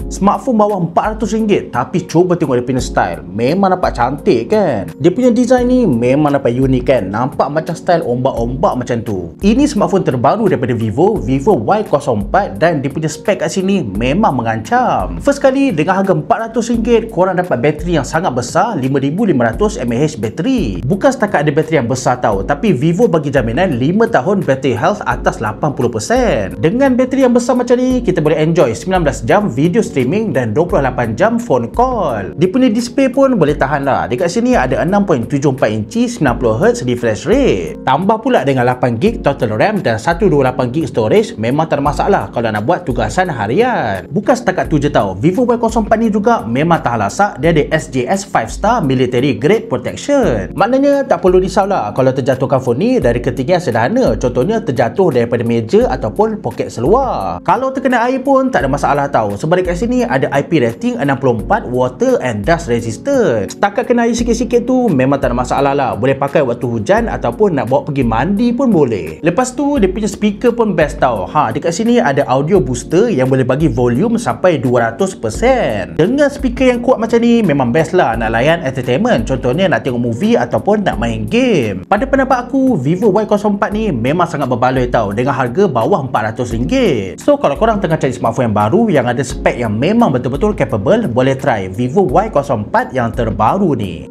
Smartphone bawah RM400 tapi cuba tengok dia punya style. Memang nampak cantik kan? Dia punya design ni memang nampak unik kan? Nampak macam style ombak-ombak macam tu. Ini smartphone terbaru daripada Vivo Y04, dan dia punya spek kat sini memang mengancam. First kali dengan harga RM400 korang dapat bateri yang sangat besar, 5500 mAh bateri. Bukan setakat ada bateri yang besar tau, tapi Vivo bagi jaminan 5 tahun battery health atas 80%. Dengan bateri yang besar macam ni, kita boleh enjoy 19 jam video streaming dan 28 jam phone call. Dia punya display pun boleh tahan lah. Dekat sini ada 6.74 inci 90Hz refresh rate. Tambah pula dengan 8GB total RAM dan 128GB storage, memang tak ada masalah kalau nak buat tugasan harian. Bukan setakat tu je tau, Vivo Y04 ni juga memang tahan lasak. Dia ada SJS 5 star military grade protection. Maknanya tak perlu risaulah kalau terjatuhkan phone ni dari ketinggian sederhana. Contohnya terjatuh daripada meja ataupun poket seluar. Kalau terkena air pun tak ada masalah tau, sebab dekat sini ada IP rating 64, water and dust resistant. Setakat kena air sikit-sikit tu memang tak ada masalah lah. Boleh pakai waktu hujan ataupun nak bawa pergi mandi pun boleh. Lepas tu dia punya speaker pun best tau. Dekat sini ada audio booster yang boleh bagi volume sampai 200%. Dengan speaker yang kuat macam ni memang best lah nak layan entertainment. Contohnya nak tengok movie ataupun nak main game. Pada pendapat aku, Vivo Y04 ni memang sangat berbaloi tau dengan harga bawah RM400. So kalau korang tengah cari smartphone yang baru yang ada spek yang memang betul-betul capable, boleh try Vivo Y04 yang terbaru ni.